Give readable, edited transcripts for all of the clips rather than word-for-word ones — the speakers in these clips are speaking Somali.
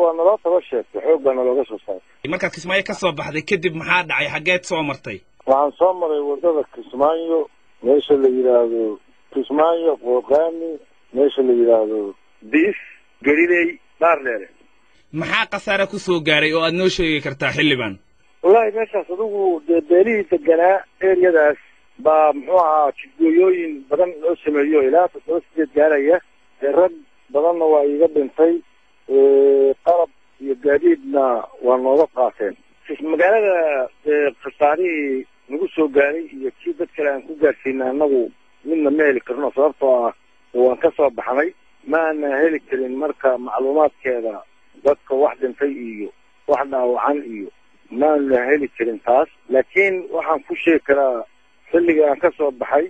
وانا لا تبشر حوق انا لو قصص markaad Kismaayo ka soo baxday kadib maxaa dhacay xageed soo martay waxaan soo maray wadada Kismaayo meesha la yiraahdo Kismaayo Qooqani meesha la yiraahdo Diis Galiley Darleere maxaa qasaare ku soo gaaray oo aad noo sheegi kartaa xilliban wallahi meeshaas adigu beelihii deganaa eriyadaas baa muxuu ahaa jidgooyooyin badan loo sameeyo ilaa 7 gaaraya rag badanna waa iga dhintay qalab iyo gaadiidna waa nooga qaateen magaalada qasaarihii nagu soo gaaray iyo kii dad kale aan ku gaarsiinay annagu midna ma heli karno sababtoo ah waan ka soo baxnay maana heli karin marka macluumaadkeeda dadka wax dhintay iyo wax dhaawacan iyo maana heli karin taas laakiin waxaan ku sheegi karaa xilliga aan ka soo baxay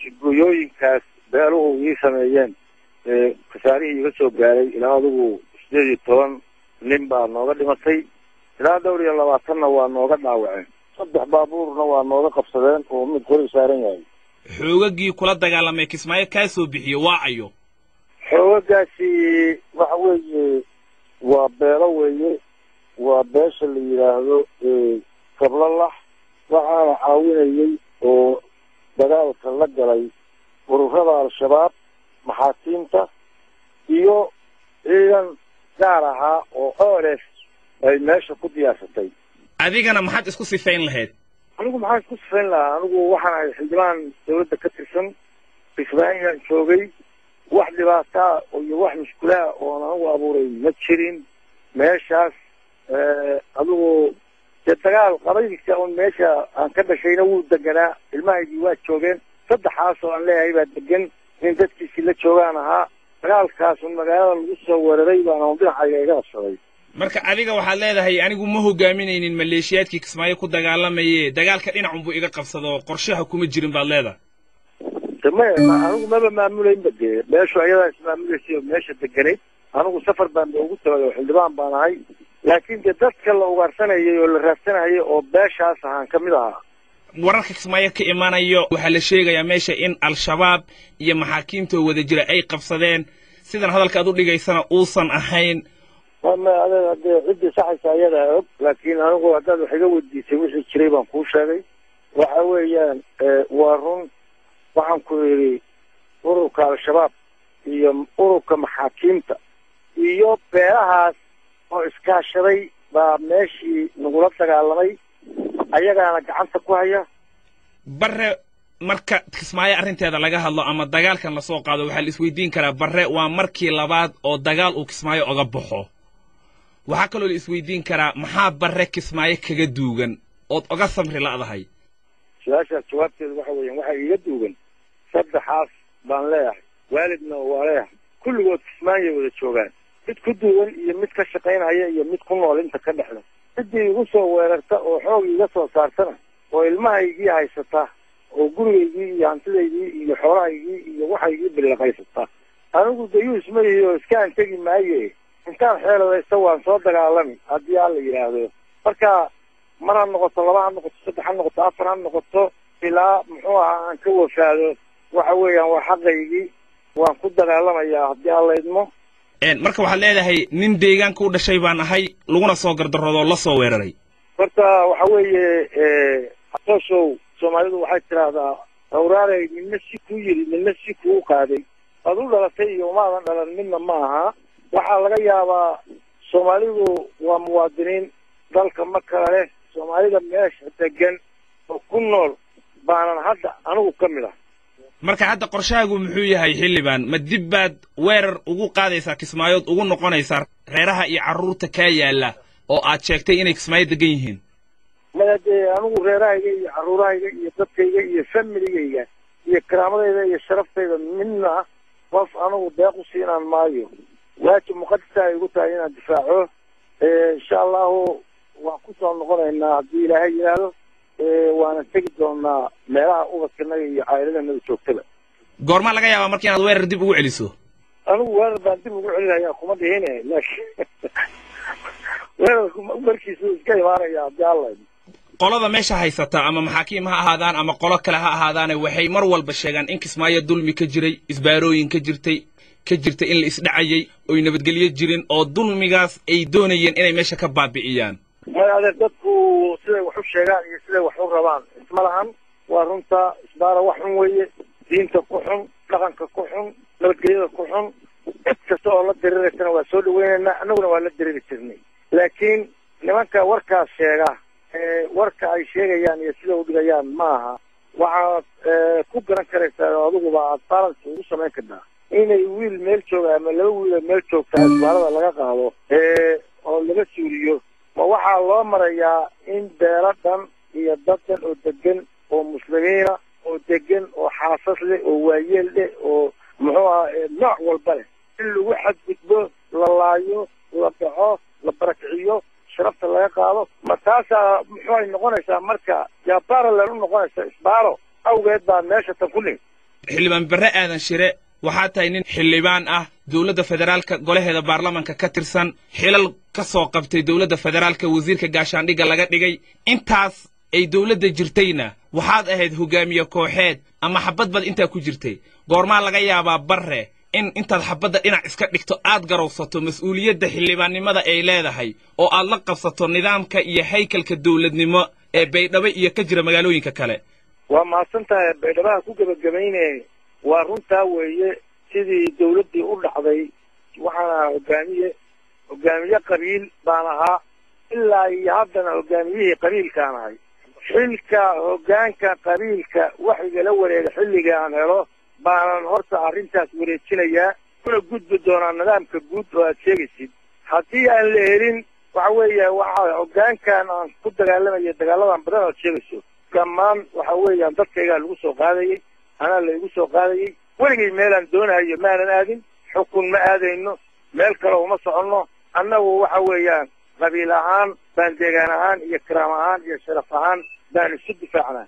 jidgooyooyinkaas beeluhu ii sameeyeen qasaarihii iga soo gaaray ilaa adigu 18 nin baa nooga dhimatay ilaa 22 waa nooga dhaawaceen 3 baabuurna waa nooga qabsadeen oo mid qori saaran yahay xoogagii kula dagaalamay Kismaayo ka soo bixiyo waacayo xoogagaasi waxa weeye waa beelo weeye waa beesha la yiraahdo Kablalax waxaana caawinayay oo dagaalka la galay ururada al-shabaab maxaakiimta iyo ciidan gaar ahaa oo ORS ay meesha ku diyaarsatay adigana maxaad isku sifayn lahayd anigu maxaan isku sifayn lahaa anigu waxaan ahay xildhibaan dawladda ka tirsan Kismaayo joogay wax dhibaato iyo wax mushkilaa oo anigu abuuray ma jirin meeshaas adigu dagaal qabayska oo meesha aan ka dhashayna wuu deganaa ilmahaygii waa joogeen saddexaas oo aan leeyahay baa degan in dadkiisii la joogaan ahaa dagaalkaas magaalada lagu soo weeraray baan dhinaca iga qabsaday marka adiga waxaad leedahay anigu ma hogaaminaynin maleeshiyaadkii Kismaayo ku dagaalamayay dagaalka dhinac uu iga qabsado qorshaha kuma jirin baad leedahay anigu maba maamulayn badee meeshu ayadaa ismaamulaysa meesha deganay anigu safar baan ugu tagay oo xildhibaan baan ahay laakiin dadka la ugaarsanayay oo la raadsanayay oo beeshaas ahaan kamid ahaa wararka Kismaayo ka imaanayo waxa la sheegayaa meesha in al-shabaab iyo maxaakiimta wada jira ay qabsadeen sidan hadalka aad u dhigaysana uusan ahayn ma adeeg ciddi saxaysa ayada og laakiin anigu hadda wax iga weydiisay wixii jiray baan kuu sheegay waxa weeyaan waa run waxaan ku yiri ururka al-shabaab iyo ururka maxaakiimta iyo beelahaas oo iskaashaday baa meeshii nagula dagaalamay ayagaana gacanta ku haya barre marka Kismaayo arinteeda laga hadlo ama dagaalkan la soo qaado waxa la isweydiin karaa barre waa markii labaad oo dagaal uu Kismaayo uga baxo waxa kale oo la isweydiin karaa maxaa barre Kismaayo kaga duugan oo uga samri laadahay su'aasha jawaabteedu waxa weeyaan waxa iga duugan saddexaas baan leeyahay waalidna waa leeyahay kulligood Kismaayo wada joogaan mid ku duugan iyo mid ka shaqeynaya iyo mid ku nool inta ka dhaxla sidii ugu soo weerarta oo xoog iga soo saartana oo ilmahaygii haysata oo gurigaygii iyo hantidaydii iyo xoolahaygii iyo waxaygii bilaqaysata anigu dayuus ma iyo iska antagi maaye intaan xeeladaysta waan soo dagaalami haddii aan la yiraahdo marka mar ha noqoto 2 ha noqoto 3 ha noqoto 4 ha noqoto ilaa muxuu ahaa aan ka wafaado waxa weeyaan waa xaqaygii waan ku dagaalamayaa haddii aan la idmo marka waxaad leedahay nin deegaanka u dhashay baan ahay laguna soo gardaroodo la soo weeraray horta waxa weeye aqoonshow Soomaalidu waxay tiraahdaa awraaray ninna si ku yiri ninna si ku qaaday adu dhalatay iyo maadan dhalan midna ma aha waxa laga yaabaa Soomaalidu waa muwaadiniin dalka ma kala leh Soomaalida meesha degan oo ku nool baanan hadda anigu kamid ah marka hadda qorshaagu muxuu yahay xilliban ma dib baad weerar ugu qaadaysaa Kismaayo ugu noqonaysaa reeraha iyo carruurta ka yaala oo aad sheegtay inay Kismaayo degan yihiin maadee anigu reerahayga iyo carruurahayga iyo dadkayga iyo familigayga iyo karaamadayda iyo sharaftayda midna qof anigu deeq u siinaan maayo waajib muqaddis ay ugu tahay inaan difaaco insha Allah waan ku soo noqonaynaa haddii Ilaahay yiraahdo waana tagi doonaa meelaha ubadkanaga iyo caa'iladana joogtada goorma laga yaabaa markii aad weerar dib ugu celiso anigu weerar baan dib ugu celinayaa kuma dhihine laakiin weerarku markiisu iska imaanaya haddii Allah qolada meesha haysata ama maxaakiim ha ahaadaan ama qolo kale ha ahaadaan waxay mar walba sheegaan in Kismaayo dulmi ka jiray isbaarooyin ka jirtay ka jirta in la isdhacayay oo nabadgelyo jirin oo dulmigaas ay doonayeen inay meesha ka baabi'iyaan adeer dadku siday wax u sheegaan iyo siday wax u rabaan isma lahan waa runta isbaara wax xun weeye diinta ku xun dhaqanka ku xun nabadgelyada ku xun cid kasta oo la diriraysana waa soo dhaweynaynaa annaguna waa la diriri jirnay laakiin nimanka warkaas sheega warka ay sheegayaan iyo sida u dhigayaan maaha waxaad ku garan karaysaa adiguba aad balance ugu samayn kartaa inay wiil meel jooga ama laba wiil meel joogta isbaarada laga qaado oo laga suuriyo ma waxaa loo marayaa in beelo dhan iyo dad dhan oo degan oo muslimiina oo degan oo xaasas leh oo waayeel leh oo muxuu aha nooc walba leh in lagu xadgudbo la laayo la dhaco la barakiciyo sharafta laga qaado ma taasaa muxuu ay noqonaysaa marka yaa parallel u noqonaysa isbaaro awgeed baa meesha tan ku nin xildhibaan Barre Aadan Shire waxaa tahay nin xildhibaan ah dawladda federaalka golaheeda baarlamaanka ka tirsan xilal ka soo qabtay dawladda federaalka wasiirka gaashaandhigga laga dhigay intaas ay dawladda jirtayna waxaad ahayd hogaamiye kooxeed ama xabadbad intaa ku jirtay goormaa laga yaabaa Barre in intaad xabadda dhinac iska dhigto aad garowsato mas'uuliyadda xildhibaannimada ay leedahay oo aad la qabsato nidaamka iyo haykalka dawladnimo ee Baydhabo iyo ka jira magaalooyinka kale waa mahadsantahay Baydhabo ku gabagabaynay waa runtaa weeye sidii dawladdii u dhacday waxaana hogaamiye qabiil baan ahaa ilaa iyo haddana hogaamiyihii qabiilkaan ahay xilka hoggaanka qabiilka wax igala wareega xilliga aan helo baanan horta arrintaas wareejinayaa kuna gudbi doonaa nidaamka guud oo aad sheegaysid haddii aan la helin waxa weeye waxa hoggaankan aan ku dagaalamayo dagaaladan badan aad sheegayso dhammaan waxa weeyaan dadkaygaa lagu soo qaadayay anaa laygu soo qaadayay weligay meelaan doonahayo maanan aadin xukun ma aadayno meel kale uma soconno annagu waxa weeyaan qabiil ahaan baan deegaan ahaan iyo kiraam ahaan iyo sharaf ahaan baan isu difaacnaa